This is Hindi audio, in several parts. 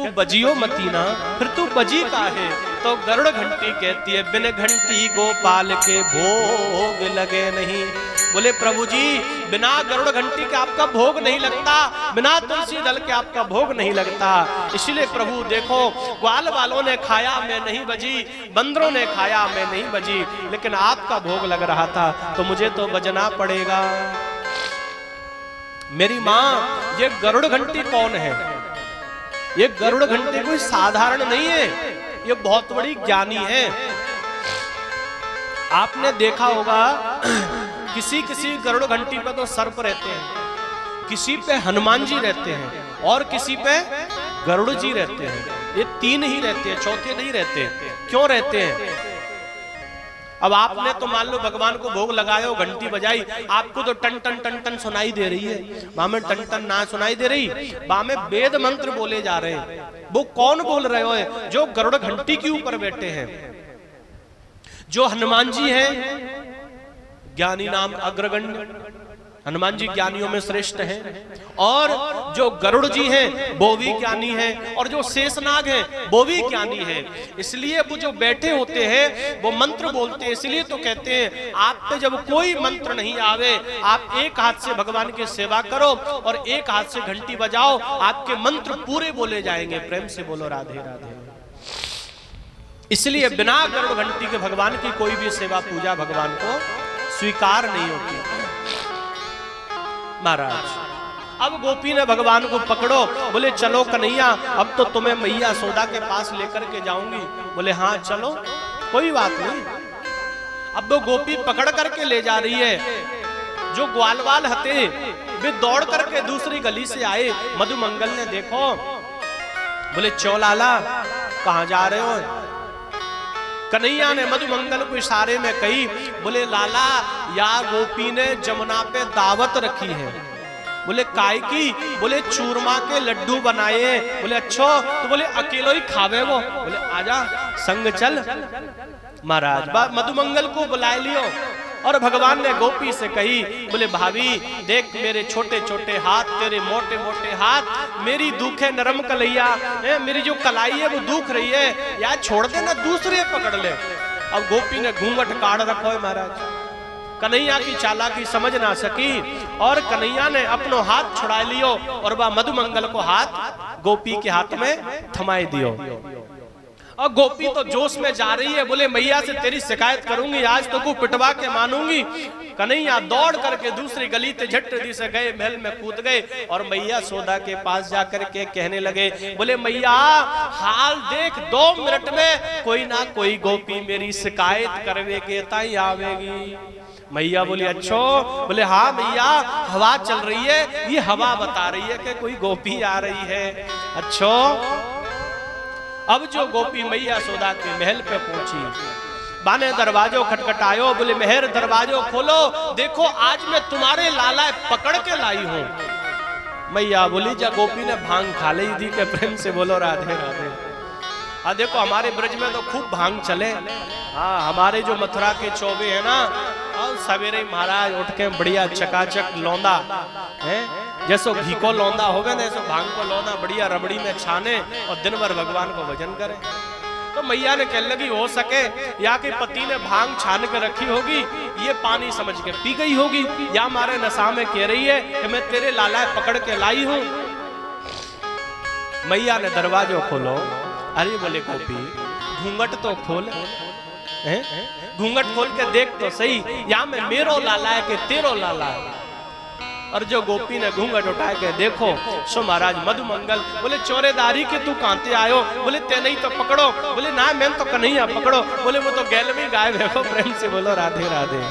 तू बजियो मतीना, फिर तू बजी काहे? तो गरुड़ घंटी कहती है बिन घंटी गोपाल के भोग लगे नहीं। बोले प्रभु जी बिना गरुड़ घंटी के आपका भोग नहीं लगता, बिना तुलसी दल के आपका भोग नहीं लगता। इसलिए प्रभु देखो, ग्वाल वालों ने खाया मैं नहीं बजी, बंदरों ने खाया मैं नहीं बजी, लेकिन आपका भोग लग रहा था तो मुझे तो बजना पड़ेगा। मेरी माँ, ये गरुड़ घंटी कौन है? ये गरुड़ घंटी कोई साधारण नहीं है, ये बहुत बड़ी ज्ञानी है। आपने देखा होगा किसी किसी गरुड़ घंटी पे तो सर्प रहते हैं, किसी पे हनुमान जी रहते हैं और किसी पे गरुड़ जी रहते हैं। ये तीन ही रहते हैं, चौथे नहीं रहते। क्यों रहते हैं? अब आपने तो मान लो भगवान को भोग लगाया, घंटी बजाई, आपको तो टन टन टन टन सुनाई दे रही है, वहां में टन टन ना सुनाई दे रही, वहां में वेद मंत्र बोले जा रहे हैं। वो कौन बोल रहे हो? जो गरुड़ घंटी के ऊपर बैठे हैं, जो हनुमान जी हैं, ज्ञानी नाम अग्रगण्य, हनुमान जी ज्ञानियों में श्रेष्ठ हैं, और जो गरुड़ जी हैं वो भी ज्ञानी हैं, और जो शेषनाग हैं वो भी ज्ञानी हैं। इसलिए वो जो बैठे होते हैं वो मंत्र बोलते हैं। इसलिए तो कहते हैं आप पे जब कोई मंत्र नहीं आवे, आप एक हाथ से भगवान की सेवा करो और एक हाथ से घंटी बजाओ, आपके मंत्र पूरे बोले जाएंगे। प्रेम से बोलो राधे राधे। इसलिए बिना गरुड़ घंटी के भगवान की कोई भी सेवा पूजा भगवान को स्वीकार नहीं होती। महाराज अब गोपी ने भगवान को पकड़ो, बोले चलो कन्हैया अब तो तुम्हें मैया सोदा के पास लेकर के जाऊंगी। बोले हाँ चलो, कोई बात नहीं। अब वो गोपी पकड़ करके ले जा रही है। जो ग्वालवाल हते वे दौड़ करके दूसरी गली से आए। मधुमंगल ने देखो, बोले चौ लाला कहां जा रहे हो? कन्हैया ने मधुमंगल को इशारे में कही, बोले लाला या गोपी ने जमुना पे दावत रखी है। बोले काय की? बोले चूरमा के लड्डू बनाए। बोले अच्छो, तो बोले अकेलो ही खावे वो? बोले आजा संग चल। महाराज मधुमंगल को बुला लियो और भगवान ने गोपी से कही, बोले भाभी देख मेरे छोटे छोटे हाथ, तेरे मोटे मोटे हाथ, मेरी दुखे नरम कलैया, मेरी जो कलाई है वो दुख रही है, यार छोड़ दे ना, दूसरे पकड़ ले। अब गोपी ने घूंघट काट रखो है महाराज। कन्हैया की चालाकी समझ ना सकी और कन्हैया ने अपनो हाथ छुड़ा लियो और वह मधुमंगल को हाथ गोपी के हाथ में थमाए दियो। और गोपी तो जोश में जा रही है, बोले मैया से तेरी शिकायत करूंगी, आज तो को पिटवा के मानूंगी। कन्हैया दौड़ करके दूसरी गली ते झट्टी से गए, महल में कूद गए और मैया सोदा के पास जाकर के कहने लगे, बोले मैया हाल देख, 2 मिनट में कोई ना कोई गोपी मेरी शिकायत करवे के ताई आवेगी। मैया बोली अच्छो? बोले हाँ मैया हवा चल रही है, ये हवा बता रही है कि कोई गोपी आ रही है। अच्छो? अब जो गोपी मैया सोदा के महल पे पहुंची, बाने दरवाजो खटखटायो, बोले मेहर दरवाजो खोलो, देखो आज मैं तुम्हारे लाला पकड़ के लाई हूं। मैया बोली जा गोपी ने भांग खा ली थी के? प्रेम से बोलो राधे राधे। देखो हमारे ब्रज में तो खूब भांग चले। हाँ हमारे जो मथुरा के चौबे है ना, और सवेरे महाराज उठ के बढ़िया चकाचक लौंदा है, जैसो घी को लौंदा होगा ना, ऐसो भांग को लौंदा बढ़िया रबड़ी में छाने और दिन भर भगवान को भजन करे। तो मैया ने कहने लगी हो सके या कि पति ने भांग छान के रखी होगी, ये पानी समझ के पी गई होगी, या हमारे नशा में कह रही है कि मैं तेरे लाला पकड़ के लाई हूं। मैया ने दरवाजो खोलो। अरे बोले गोपी घूंघट तो खोल, घूंघट खोल के देख तो सही, या मैं मेरो लाला है कि तेरो लाला है। और जो गोपी ने घूंघट उठा के देखो, सो महाराज मधुमंगल बोले चौरेदारी के तू कांते आयो? बोले ते नहीं तो पकड़ो। बोले ना मैं तो कन्हैया पकड़ो। बोले वो तो गैल में गायब है। प्रेम से बोलो राधे राधे।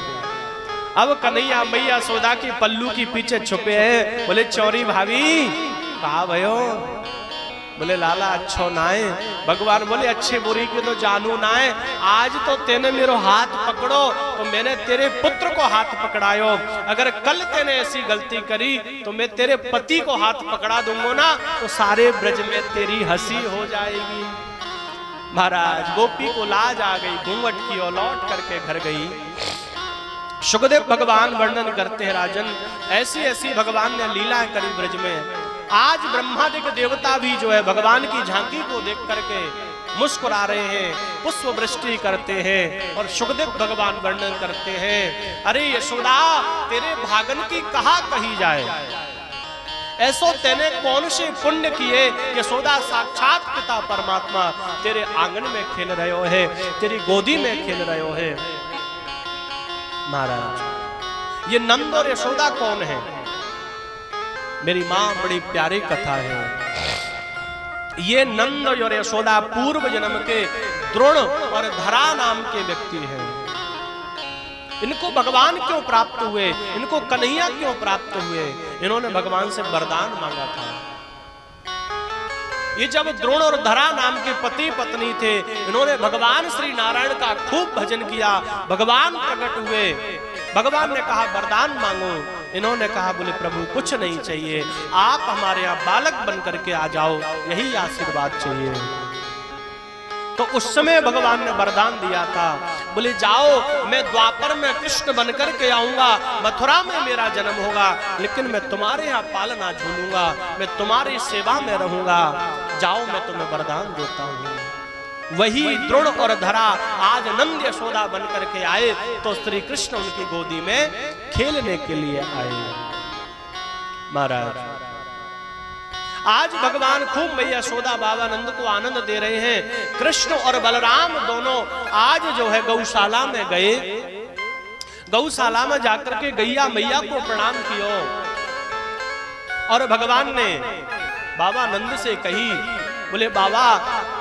अब कन्हैया मैया सोदा की पल्लू की पीछे छुपे है। बोले चौरी भाभी कहा भयो? बोले लाला अच्छो नाए। भगवान बोले अच्छे बुरी की तो जानू नाए, आज तो तेने मेरो हाथ पकड़ो तो मैंने तेरे पुत्र को हाथ पकड़ायो, अगर कल तेने ऐसी गलती करी तो मैं तेरे पति को हाथ पकड़ा दूंगा ना, तो सारे ब्रज में तेरी हंसी हो जाएगी। महाराज गोपी को लाज आ गई, घूंघट की और लौट करके घर गई। सुखदेव भगवान वर्णन करते हैं राजन, ऐसी ऐसी भगवान ने लीलाएं करी ब्रज में। आज ब्रह्मादि के देवता भी जो है भगवान की झांकी को देख करके मुस्कुरा रहे हैं, पुष्प वृष्टि करते हैं और सुखदेव भगवान वर्णन करते हैं, अरे यशोदा तेरे भागन की कहा कही जाए, ऐसो तेने कौन से पुण्य किए, यशोदा साक्षात पिता परमात्मा तेरे आंगन में खेल रहे हो है, तेरी गोदी में खेल रहे हो है। महाराज ये नंद और यशोदा कौन है? मेरी मां बड़ी प्यारी कथा है। ये नंद और यशोदा पूर्व जन्म के द्रोण और धरा नाम के व्यक्ति हैं। इनको भगवान क्यों प्राप्त हुए, इनको कन्हैया क्यों प्राप्त हुए? इन्होंने भगवान से वरदान मांगा था। ये जब द्रोण और धरा नाम के पति पत्नी थे, इन्होंने भगवान श्री नारायण का खूब भजन किया, भगवान प्रकट हुए, भगवान ने कहा वरदान मांगो। इन्होंने कहा बोले प्रभु कुछ नहीं चाहिए, आप हमारे यहाँ बालक बन करके आ जाओ, यही आशीर्वाद चाहिए। तो उस समय भगवान ने वरदान दिया था, बोले जाओ मैं द्वापर में कृष्ण बन करके आऊंगा, मथुरा में मेरा जन्म होगा, लेकिन मैं तुम्हारे यहाँ पालना झूलूंगा, मैं तुम्हारी सेवा में रहूंगा, जाओ मैं तुम्हें वरदान देता हूँ। वही द्रोण और धरा आज नंद यशोदा बन करके आए, तो श्री कृष्ण उनकी गोदी में खेलने के लिए आए। महाराज आज भगवान खूब मैया यशोदा बाबा नंद को आनंद दे रहे हैं। कृष्ण और बलराम दोनों आज जो है गौशाला में गए, गौशाला में जाकर के गैया मैया को प्रणाम किया और भगवान ने बाबा नंद से कही, बोले बाबा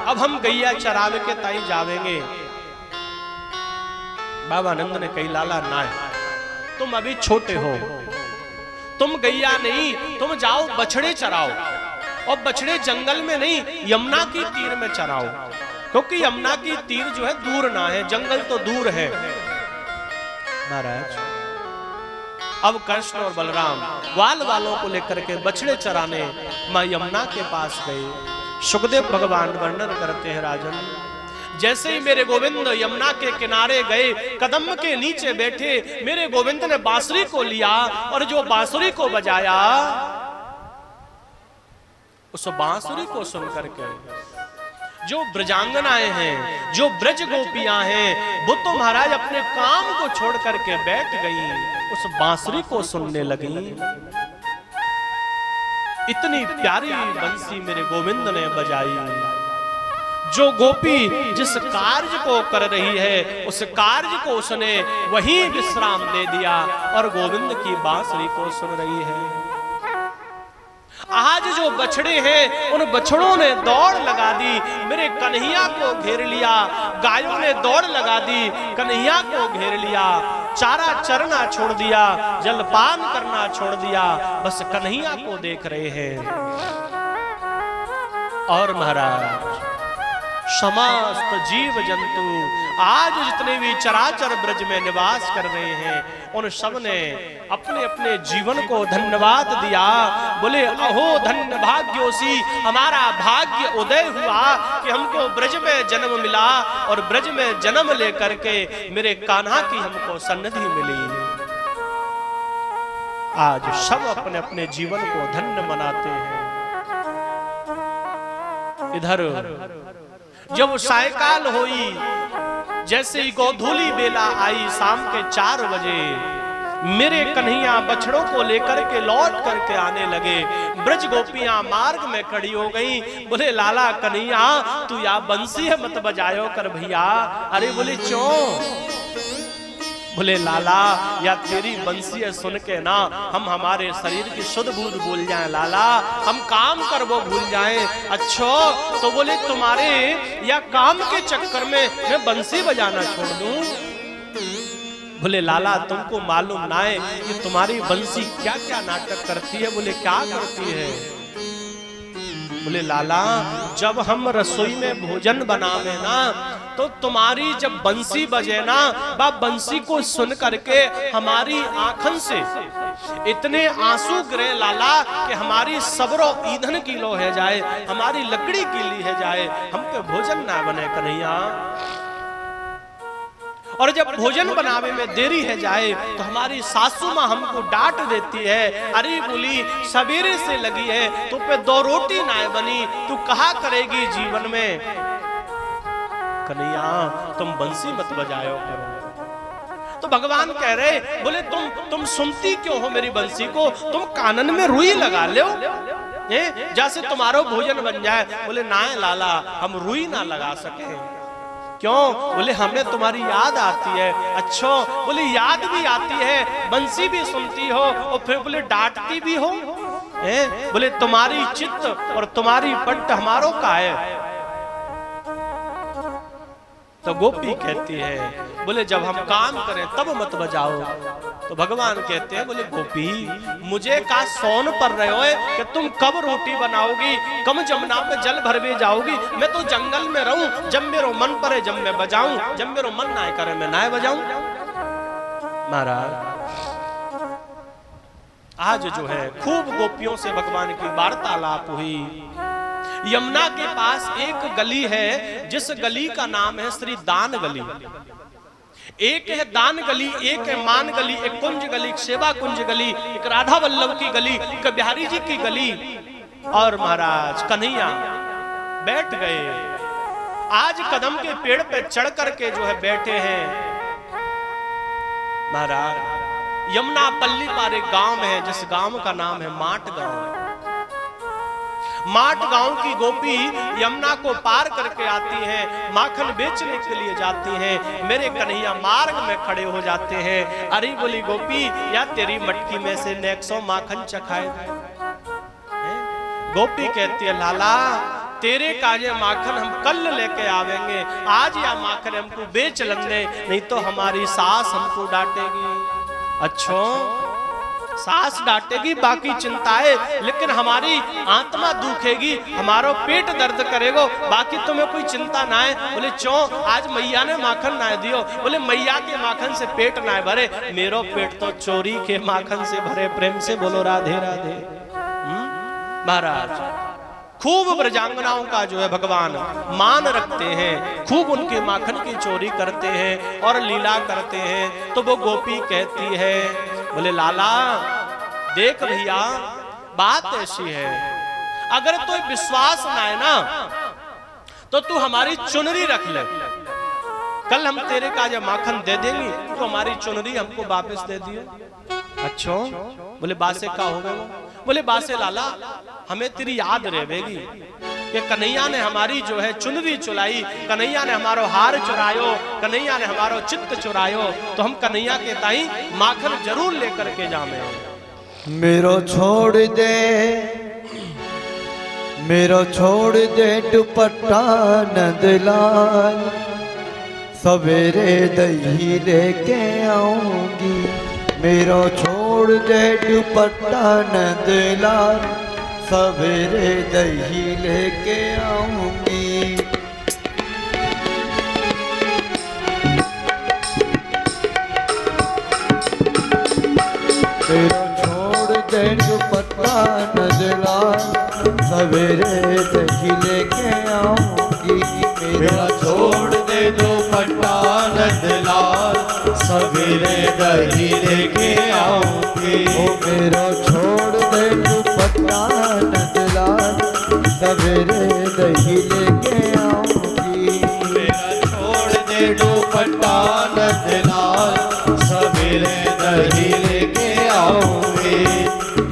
अब हम गैया चरावे के ताई जावेंगे। बाबा नंद ने कही लाला ना, तुम अभी छोटे हो, तुम गैया नहीं, तुम जाओ बछड़े चराओ, और बछड़े जंगल में नहीं यमुना की तीर में चराओ, क्योंकि यमुना की तीर जो है दूर ना है, जंगल तो दूर है। महाराज अब कृष्ण और बलराम ग्वाल वालों को लेकर के बछड़े चराने मां यमुना के पास गए। सुखदेव भगवान वर्णन करते हैं, राजन जैसे ही मेरे गोविंद यमुना के किनारे गए, कदम के नीचे बैठे, मेरे गोविंद ने बांसुरी को लिया और जो बांसुरी को बजाया, उस बांसुरी को सुन करके जो ब्रजांगनाएं हैं, जो ब्रज गोपियां हैं, वो तो महाराज अपने काम को छोड़ करके बैठ गई, उस बांसुरी को सुनने लगी। इतनी प्यारी बंसी मेरे गोविंद ने बजाई। जो गोपी जिस कार्य को कर रही है, उस कार्य को उसने वहीं विश्राम दे दिया और गोविंद की बांसुरी को सुन रही है। आज जो बछड़े हैं, उन बछड़ों ने दौड़ लगा दी, मेरे कन्हैया को घेर लिया, गायों ने दौड़ लगा दी, कन्हैया को घेर लिया, चारा चरना छोड़ दिया, जलपान करना छोड़ दिया, बस कन्हैया को देख रहे हैं। और महाराज समस्त जीव जंतु आज जितने भी चराचर ब्रज में निवास कर रहे हैं, उन सब ने अपने अपने जीवन को धन्यवाद दिया। बोले अहो धन्य भाग्योसी, हमारा भाग्य उदय हुआ कि हमको ब्रज में जन्म मिला और ब्रज में जन्म लेकर के मेरे कान्हा की हमको सन्निधि मिली। आज सब अपने अपने जीवन को धन्य मनाते हैं। इधर जब सायकाल हुई, जैसे ही गोधूली बेला आई, शाम के 4 बजे, मेरे कन्हैया बछड़ों को लेकर के लौट करके आने लगे। ब्रज गोपियां मार्ग में खड़ी हो गई। बोले लाला कन्हैया तू या बंसी है मत बजायो कर भैया। अरे बोले क्यों? बोले लाला या तेरी बंसी है सुन के ना हम हमारे शरीर की शुद्ध बुद्ध भूल जाएं लाला, हम काम कर वो भूल जाएं। अच्छा तो बोले तुम्हारे या काम के चक्कर में मैं बंसी बजाना छोड़ दूं? बोले लाला तुमको मालूम ना है कि तुम्हारी बंसी क्या क्या नाटक करती है। बोले क्या करती है? बोले लाला जब हम रसोई में भोजन बनावे ना, तो तुम्हारी जब बंसी बजे ना, बा बंसी को सुन करके हमारी आंखन से इतने आंसू गिरे लाला कि हमारी सबरो ईंधन की लो है जाए, हमारी लकड़ी की ली है जाए, हम पे भोजन ना बने कन्हैया। और जब भोजन बनावे में देरी है जाए तो हमारी सासू माँ हमको डांट देती है, अरे बोली सवेरे से लगी है तो पे 2 रोटी ना बनी, तू कहा करेगी जीवन में। कन्हैया तुम बंसी मत बजायो करो। तो भगवान कह रहे, बोले तुम सुनती क्यों हो मेरी बंसी को, तुम कानन में रुई लगा लो जैसे तुम्हारो भोजन बन जाए। बोले ना लाला, हम रुई ना लगा सके। क्यों? बोले हमें तुम्हारी याद आती है। अच्छा, बोले याद भी आती है, बंसी भी सुनती हो और फिर बोले डांटती भी हो। बोले तुम्हारी चित्त और तुम्हारी पट्ट हमारो का है। तो गोपी कहती है, बोले जब हम काम करें तब मत बजाओ। तो भगवान कहते हैं, बोले गोपी मुझे का सोन पर रहे हो कि तुम कब रोटी बनाओगी, कब जमुना में जल भरवे जाओगी। मैं तो जंगल में रहूं, जब मेरो मन पड़े जब मैं बजाऊं, जब मेरो मन ना करे मैं ना बजाऊं। महाराज आज जो है खूब गोपियों से भगवान की वार्तालाप हुई। यमुना के पास एक गली है जिस गली का नाम है श्री दान गली। एक है दान गली, एक है मान गली, एक कुंज गली, एक सेवा कुंज गली, एक राधा वल्लभ की गली, एक बिहारी जी की गली। और महाराज कन्हैया बैठ गए, आज कदम के पेड़ पे चढ़ करके जो है बैठे हैं। महाराज यमुना पल्ली पार एक गांव है जिस गांव का नाम है माट गांव। माट गांव की गोपी यमुना को पार करके आती हैं, माखन बेचने के लिए जाती हैं। मेरे कन्हैया मार्ग में खड़े हो जाते हैं। अरे बोली गोपी, या तेरी मटकी में से 100 माखन चखाए। गोपी कहती है, लाला तेरे काजे माखन हम कल लेके आवेंगे, आज या माखन हमको बेच लेंगे, नहीं तो हमारी सास हमको डांटेगी। अच्छा, सास डांटेगी बाकी चिंताएं, लेकिन हमारी आत्मा दुखेगी, हमारो पेट दर्द करेगो, बाकी तुम्हें कोई चिंता ना है। बोले क्यों? आज मैया ने माखन ना दियो। बोले मैया के माखन से पेट ना भरे, मेरो पेट तो चोरी के माखन से भरे। प्रेम से बोलो राधे राधे। महाराज खूब ब्रजांगनाओं का जो है भगवान मान रखते हैं, खूब उनके माखन की चोरी करते हैं और लीला करते हैं। तो वो गोपी कहती है, बोले लाला देख भैया बात ऐसी है, अगर तो विश्वास ना है ना तो तू हमारी चुनरी रख ले, कल हम तेरे का जब माखन दे देंगे तो हमारी चुनरी हमको वापस दे दियो। अच्छा, बोले बासे का हो गया? बोले बासे लाला हमें तेरी याद रहेगी कि कन्हैया ने हमारी जो है चुनरी चुराई, कन्हैया ने हमारो हार चुरायो, कन्हैया ने हमारो चित्त चुरायो, तो हम कन्हैया के ताई माखन जरूर लेकर के जामे। मेरो छोड़ दे, मेरो छोड़ दे दुपट्टा नंदलाल, सवेरे दही लेके आऊंगी। मेरो छोड़ दे दुपट्टा नंदलाल, सवेरे दही लेके आऊंगी। मेरो छोड़ दे दुपट्टा नंदलाल, सवेरे दही लेके आऊंगी। मेरा छोड़ दे दुपट्टा नंदलाल, सवेरे दही लेके आऊंगी। ओ मेरा छोड़ दे दुपट्टा नंदलाल, सवेरे दही लेके आऊंगी। मेरा छोड़ दे दुपट्टा नंदलाल, सवेरे दही लेके आऊंगी।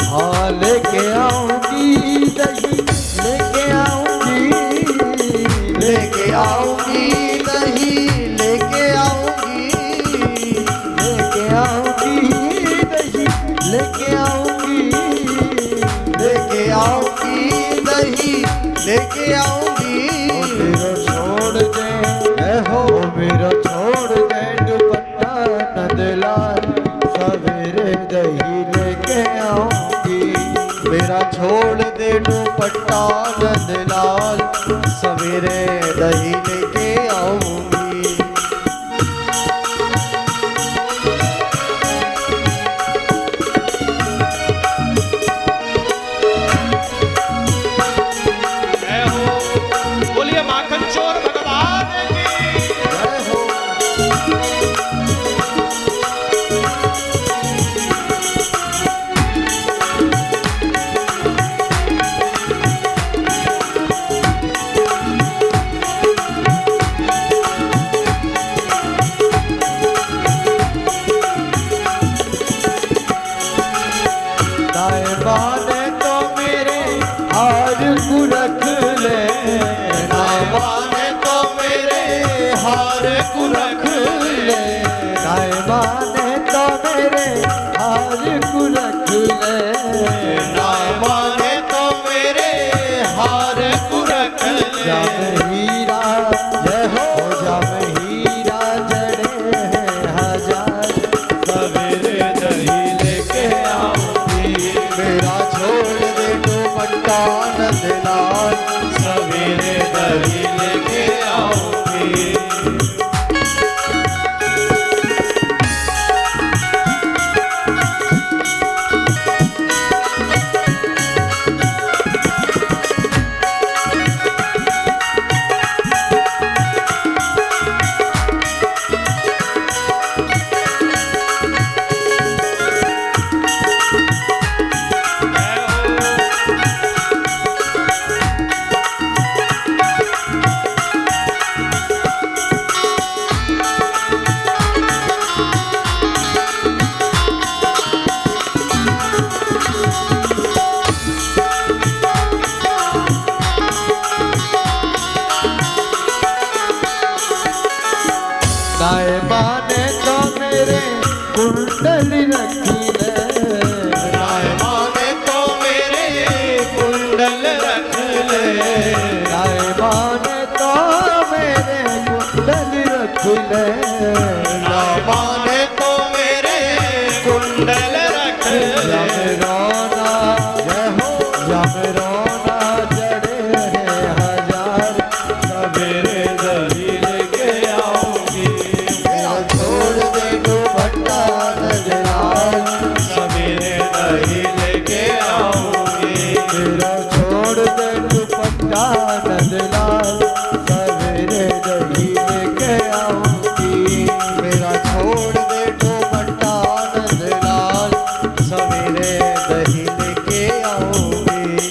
हाँ लेके आऊंगी दही, लेके आऊंगी, लेके आऊंगी दही, लेके आऊंगी, लेके आऊंगी दही, लेके आऊंगी, लेके आऊंगी दही, लेके आऊंगी। मेरा छोड़ दे हो, मेरा छोड़ दे दुपट्टा नंदलाल, सवेरे दही लेके आऊंगी। मेरा छोड़ दे दुपट्टा नंदलाल, सवेरे दही लेके आऊंगी। बोलिए माखन चोर भगवान की जय हो। जाम हीरा जय हो जाम हीरा जड़े हैं हजार सवेरे दही लेके आऊंगी मेरा छोड़ दे दुपट्टा नंदलाल सवेरे दही लेके आऊंगी नायबाने तो मेरे कुंडली रखी ले नायबाने तो मेरे कुंडल रख ले नायबाने तो मेरे कुंडली रख ले नायबाने तो मेरे कुंडल रख ले रोना जय हो जम रोना जड़े हैं हजार सवेरे दही लेके आऊंगी छोड़ दे दुपट्टा नजराल सवेरे दही लेके आऊंगी मेरा छोड़ दे दुपट्टा नजराल सवेरे दही लेके आऊंगी मेरा छोड़ दे दुपट्टा नजराल सवेरे दही लेके आऊंगी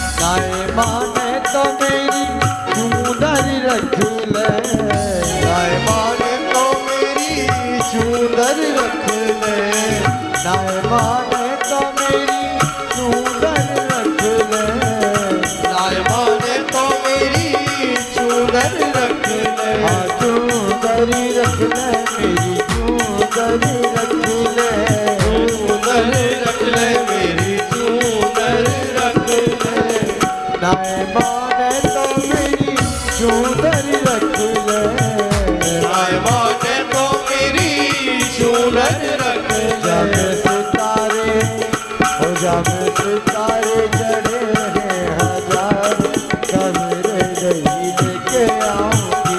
नायबाने तो मेरी चूंदरी रख ले नायबाने तो मेरी चूंदरी रख ले नायबाने तो मेरी चूंदरी रख ले नायबाने तो मेरी चूंदरी रख ले हाँ चूंदरी रख ले मेरी चूंदरी रख ले चूंदरी रख ले मेरी चूंदरी रख ले नायबाने तो मेरी चूंदरी रख ले नायबाने तो मेरी चूंदरी रख ले जब सितारे जड़े हैं हजार सवेरे दही लेके आऊंगी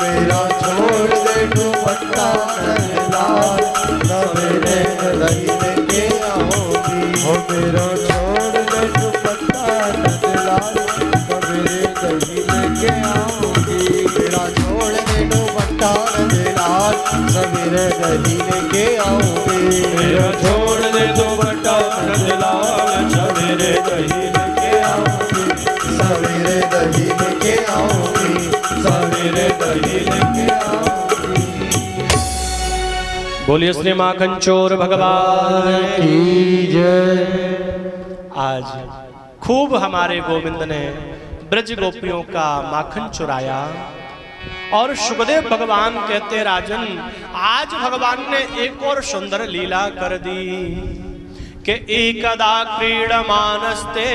मेरा छोड़ दे दुपट्टा नजलाल सवेरे दही लेके आऊंगी हो मेरा छोड़ दे दुपट्टा नजलाल सवेरे दही लेके आऊंगी मेरा छोड़ दे दुपट्टा नजलाल सवेरे दही लेके आऊंगी मेरा छोड़ दे दुपट्टा नजलाल सवेरे दही लेके आऊंगी सवेरे दही लेके आऊंगी सवेरे दही लेके आऊंगी बोलिए श्री माखन चोर भगवान की जय। आज खूब हमारे गोविंद ने ब्रज गोपियों का माखन चुराया और सुखदेव भगवान कहते राजन आज भगवान ने एक और सुंदर लीला कर दी कि एकदा क्रीडमानस्ते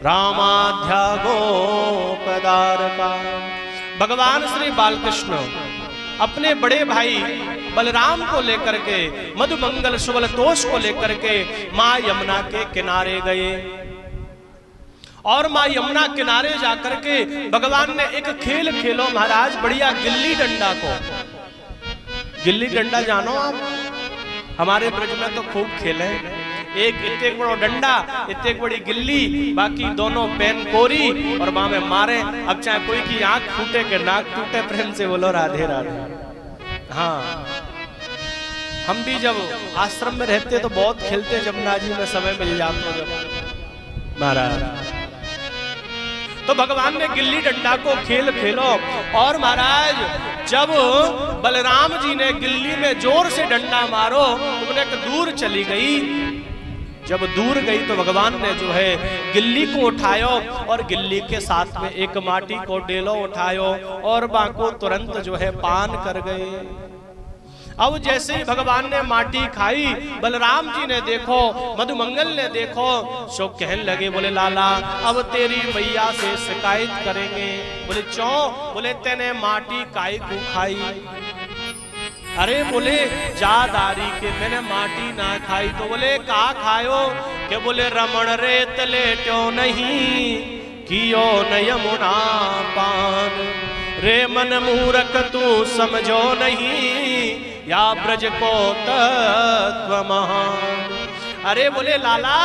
रामाध्या गोपदारका। भगवान श्री बालकृष्ण अपने बड़े भाई बलराम को लेकर के मधुमंगल सुबल तोष को लेकर के मां यमुना के किनारे गए और मां यमुना किनारे जाकर के भगवान ने एक खेल खेलो महाराज बढ़िया गिल्ली डंडा को। गिल्ली डंडा जानो आप? हमारे ब्रज में तो खूब खेले, एक इतने बड़ो डंडा, इतने बड़ी गिल्ली, बाकी दोनों पेन कोरी और वहां में मारे। अब चाहे कोई की आंख फूटे के नाक टूटे, प्रेम से बोलो राधे राधे। हाँ, हम भी जब आश्रम में रहते तो बहुत खेलते, जमुना जी में समय मिल जाता जब महाराज। तो भगवान ने गिल्ली डंडा को खेल खेलो, और महाराज जब बलराम जी ने गिल्ली में जोर से डंडा मारो, तुमने दूर चली गई। जब दूर गई तो भगवान ने जो है गिल्ली को उठायो, और गिल्ली के साथ में एक माटी को डेलो उठायो, और बाको तुरंत जो है पान कर गए। अब जैसे ही भगवान ने माटी खाई, बलराम जी ने देखो, मधुमंगल ने देखो, सो कहने लगे, बोले लाला अब तेरी मैया से शिकायत करेंगे। बोले क्यों? बोले तेने माटी काई को खाई? अरे बोले जादारी के मैंने माटी ना खाई। तो बोले का खायो? के बोले रमण रेत लेटो नहीं, कियो न यमुना पान, रे मन मूरख तू समझो नहीं, या ब्रज को तत्व महान। अरे बोले लाला,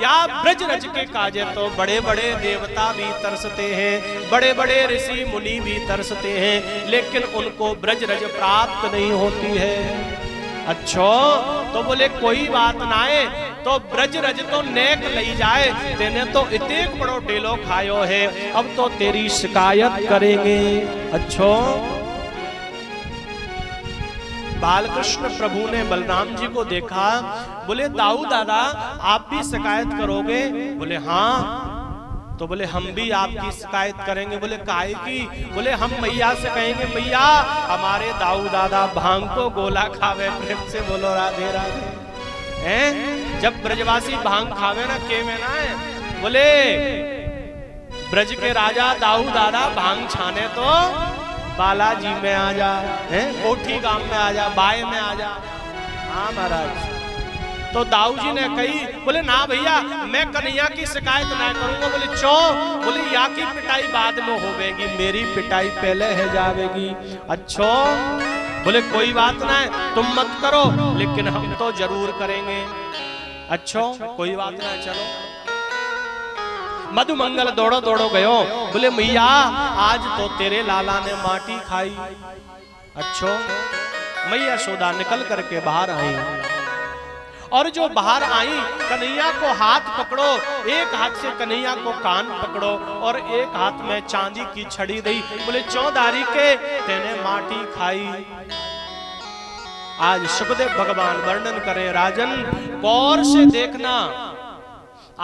या ब्रज रज के काजे तो बड़े बड़े देवता भी तरसते हैं, बड़े बड़े ऋषि मुनि भी तरसते हैं, लेकिन उनको ब्रज रज प्राप्त नहीं होती है। अच्छा, तो बोले कोई बात ना है, तो ब्रज रज तो नेक लई जाए, तेने तो इतने बड़ो डेलो खायो है, अब तो तेरी शिकायत करेंगे। अच्छा, बालकृष्ण प्रभु ने बलराम जी को देखा, बोले दाऊ दादा आप भी शिकायत करोगे? बोले हाँ। तो बोले हम भी आपकी शिकायत करेंगे। बोले काहे की? बोले हम मैया से कहेंगे, मैया हमारे दाऊ दादा भांग को गोला खावे। प्रेम से बोलो राधे राधे। हैं? जब ब्रजवासी भांग खावे ना के में ना है, बोले ब्रज के राजा दाऊ दादा भांग छाने तो बालाजी में आ जा, हैं? कोठी गांव में आ जा, बाय में आ जा। हाँ महाराज। तो दाऊ जी ने कही, बोले ना भैया मैं कन्हैया की शिकायत ना करूंगा। बोले चो? बोले या की पिटाई बाद में होवेगी, मेरी पिटाई पहले है जावेगी। अच्छा, बोले कोई बात ना है, तुम मत करो, लेकिन हम तो जरूर करेंगे। अच्छा कोई बात ना है, चलो। मधुमंगल दौड़ो दौड़ो गयो, बोले मैया आज तो तेरे लाला ने माटी खाई। अच्छा, मैया यशोदा निकल करके बाहर आई, और जो बाहर आई, कन्हैया को हाथ पकड़ो, एक हाथ से कन्हैया को कान पकड़ो, और एक हाथ में चांदी की छड़ी दी। बोले चौधारी के तेने माटी खाई। आज सुखदेव भगवान वर्णन करें, राजन गौर से देखना,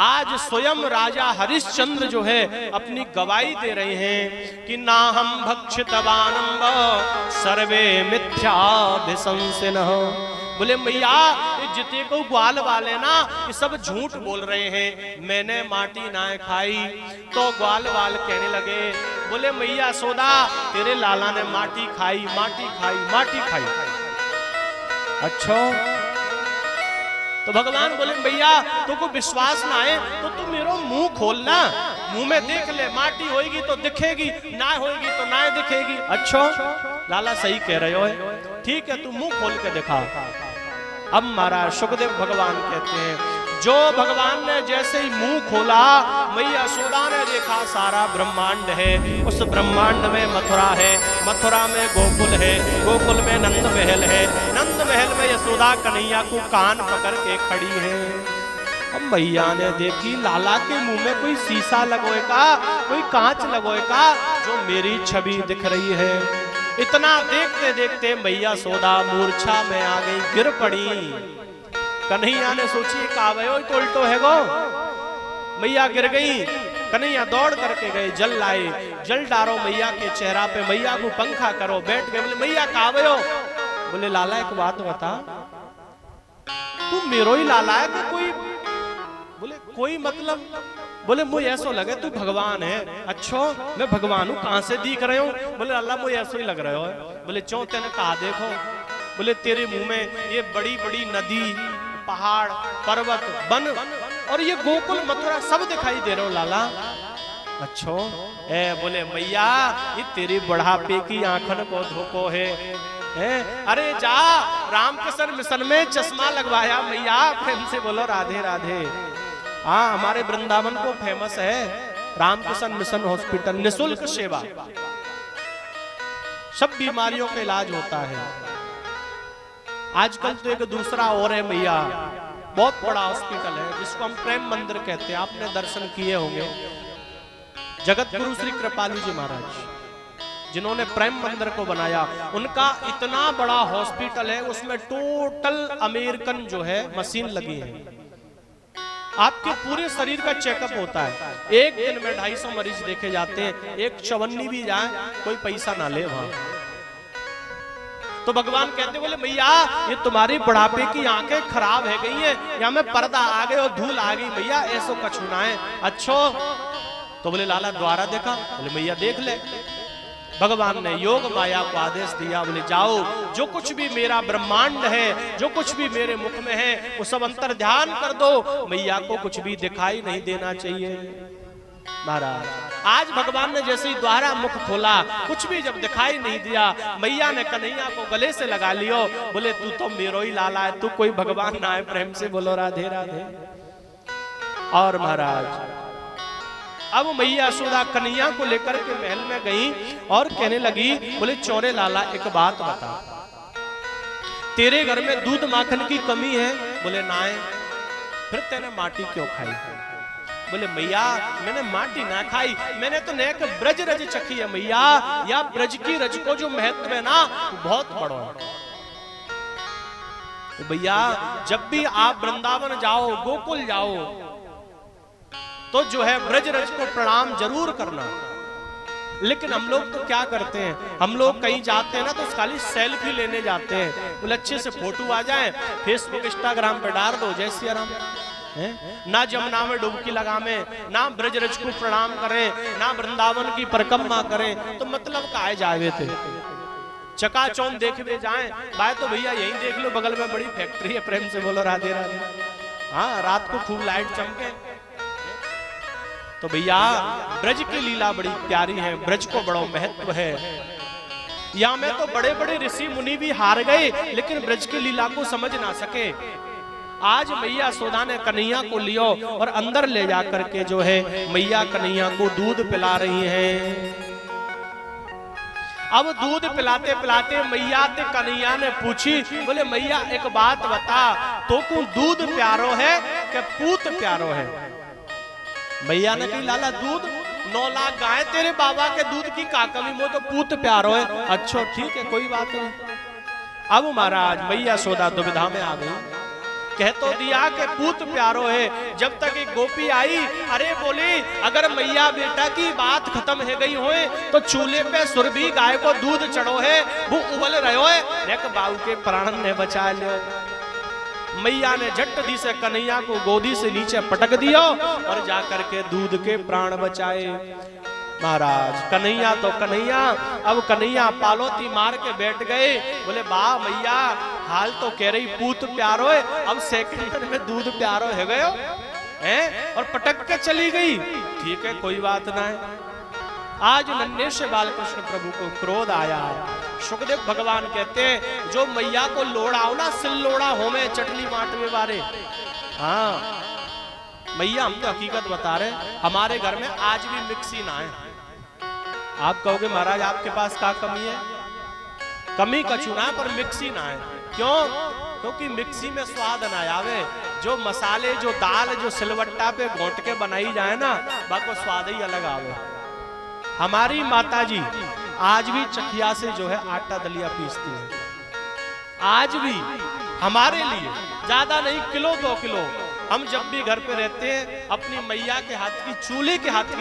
आज स्वयं राजा हरिश्चंद्र जो है अपनी गवाही दे रहे हैं कि ना हम भक्षितवानंब सर्वे मिथ्याभिशंसिनः। बोले मैया जितने को ग्वाल वाले ना ये सब झूठ बोल रहे हैं, मैंने माटी ना खाई। तो ग्वाल वाल कहने लगे, बोले मैया यशोदा तेरे लाला ने माटी खाई, माटी खाई, माटी खाई। अच्छा, तो भगवान बोले भैया तुमको विश्वास ना है तो तू मेरो मुंह खोलना, मुंह में देख ले, माटी होएगी तो दिखेगी, ना होएगी तो ना दिखेगी। अच्छा लाला सही कह रहे हो, ठीक है तू मुंह खोल के दिखा। अब महाराज सुखदेव भगवान कहते हैं, जो भगवान ने जैसे ही मुंह खोला, मैया यशोदा ने देखा सारा ब्रह्मांड है, उस ब्रह्मांड में मथुरा है, मथुरा में गोकुल है, गोकुल में नंद महल है, नंद महल में यशोदा कन्हैया को कान पकड़ के खड़ी है। अब मैया ने देखी लाला के मुंह में कोई शीशा लगोए का, कोई कांच लगोए का, जो मेरी छवि दिख रही है। इतना देखते देखते मैया यशोदा मूर्छा में आ गई, गिर पड़ी। कन्हैया ने सोची कावयो तो उल्टो है गो, मैया गिर गई। कन्हैया दौड़ करके गए, जल लाए, जल डारो मैया के चेहरा पे, मैया को पंखा करो, बैठ गए। बोले मैया कावयो? बोले लाला एक बात बता, तू मेरो ही लाला है कि कोई? बोले कोई मतलब? बोले मुझे ऐसा लगे तू भगवान है। अच्छा मैं भगवान हूँ, कहां से दिख रहे हो? बोले अल्लाह मुझे ऐसा ही लग रहे हो। बोले चौ तेने कहा देखो, बोले तेरे मुंह में ये बड़ी बड़ी नदी, पहाड़, पर्वत, वन और ये गोकुल मथुरा सब दिखाई दे रहे हो लाला। अच्छा बोले मैया ये तेरी बुढ़ापे की आंखन को धोखो है, अरे जा, रामकृष्ण मिशन में चश्मा लगवाया मैया, प्रेम से बोलो राधे राधे। हाँ, हमारे वृंदावन को फेमस है रामकृष्ण मिशन हॉस्पिटल, निशुल्क सेवा, सब बीमारियों का इलाज होता है। आजकल तो एक दूसरा और है भैया, बहुत बड़ा हॉस्पिटल है जिसको हम प्रेम मंदिर कहते हैं, आपने दर्शन किए होंगे। जगत गुरु श्री कृपालु जी महाराज जिन्होंने प्रेम मंदिर को बनाया, उनका इतना बड़ा हॉस्पिटल है, उसमें टोटल अमेरिकन जो है मशीन लगी है। आपके पूरे शरीर का चेकअप होता है। एक दिन में 250 मरीज देखे जाते हैं। एक चवन्नी भी जाए कोई पैसा ना ले वहां। तो भगवान कहते बोले भैया ये तुम्हारी बुढ़ापे की आंखें खराब है गई हैं, या में पर्दा आ गए और धूल आ गई भैया, ऐसो कछुना है। अच्छो तो बोले लाला द्वारा देखा, बोले भैया देख ले। भगवान ने योग माया को आदेश दिया, बोले जाओ, जो कुछ भी मेरा ब्रह्मांड है, जो कुछ भी मेरे मुख में है, वो सब अंतर ध्यान कर दो, मैया को कुछ भी दिखाई नहीं देना चाहिए। महाराज आज भगवान ने जैसे ही द्वारा मुख खोला, कुछ भी जब दिखाई नहीं दिया, मैया ने कन्हैया को गले से लगा लियो, बोले तू तो मेरो ही लाला है, तू कोई भगवान ना है। प्रेम से बोलो राधे राधे। और महाराज अब मैया यशोदा कन्हैया को लेकर के महल में गई और कहने लगी, बोले चौरे लाला एक बात बता, तेरे घर में दूध माखन की कमी है? बोले ना है। फिर तेने माटी क्यों खाई? बोले मैया मैंने माटी ना खाई, मैंने तो नेक ब्रज रज चखी है मैया। या ब्रज की रज को जो महत्व है ना बहुत बड़ा है। तो भैया जब भी आप वृंदावन जाओ, गोकुल जाओ, तो जो है ब्रज रज को प्रणाम जरूर करना। लेकिन हम लोग तो क्या करते हैं, हम लोग कहीं जाते हैं ना तो खाली सेल्फी लेने जाते हैं, बोले अच्छे से फोटो आ जाए, फेसबुक इंस्टाग्राम पे डाल दो, जय सिया राम। ना जमुना में डुबकी लगावे, ना ब्रज रज को प्रणाम करें, ना वृंदावन की परिक्रमा करें, तो मतलब काहे जावे थे। चकाचौंध देखने जाएं, भाई तो भैया यही देख लो, बगल में बड़ी फैक्ट्री है। प्रेम से बोलो राधे राधे। हाँ, रात को खूब लाइट चमके। तो भैया ब्रज की लीला बड़ी प्यारी है, ब्रज को बड़ा महत्व है। यहाँ में तो बड़े बड़े ऋषि मुनि भी हार गए, लेकिन ब्रज की लीला को समझ ना सके। आज मैया यशोदा ने कन्हैया को लियो और अंदर ले जा करके जो है मैया कन्हैया को दूध पिला रही हैं। अब दूध पिलाते पिलाते मैया ते कन्हैया ने पूछी, बोले मैया एक बात बता, तो को दूध प्यारो है कि पूत प्यारो है? मैया ने कही लाला दूध 9 लाख गाय तेरे बाबा के दूध की का कमी, वो तो पूत प्यारो है। अच्छा ठीक है कोई बात नहीं। अब महाराज मैया यशोदा दुविधा में आ गई, कह तो दिया कि पूत प्यारो है। जब तक एक गोपी आई, अरे बोले अगर मैया बेटा की बात खत्म है गई होए तो चूल्हे पे सुरभि गाय को दूध चढ़ो है, वो उबल रहो है, नेक बाबू के प्राण ने बचा लियो। मैया ने झट दी से कन्हैया को गोदी से नीचे पटक दिया और जाकर के दूध के प्राण बचाए। महाराज कन्हैया तो कन्हैया, अब कन्हैया पालोती मार के बैठ गए। बोले वाह मैया हाल तो कह रही पूत प्यारो है, अब सेकंड में दूध प्यारो है गयो हैं, और पटक के चली गई। ठीक है कोई बात ना है। आज नन्हे से बालकृष्ण प्रभु को क्रोध आया। सुखदेव भगवान कहते हैं जो मैया को लोड़ाओ ना, सिल लोड़ा हो में चटनी बांटने वाले। हाँ मैया हम तो हकीकत बता रहे, हमारे घर में आज भी मिक्सी ना है। आप कहोगे महाराज आपके पास क्या कमी है? कमी कछु ना पर मिक्सी ना है। क्यों? क्योंकि मिक्सी में स्वाद ना आवे। जो मसाले जो दाल जो सिलवट्टा पे घोट के बनाई जाए ना, बाको स्वाद ही अलग आवे। हमारी माताजी आज भी चखिया से जो है आटा दलिया पीसती है। आज भी हमारे लिए ज्यादा नहीं, किलो 2 किलो। हम जब भी घर पे रहते हैं अपनी मैया के हाथ की, चूल्हे के हाथ की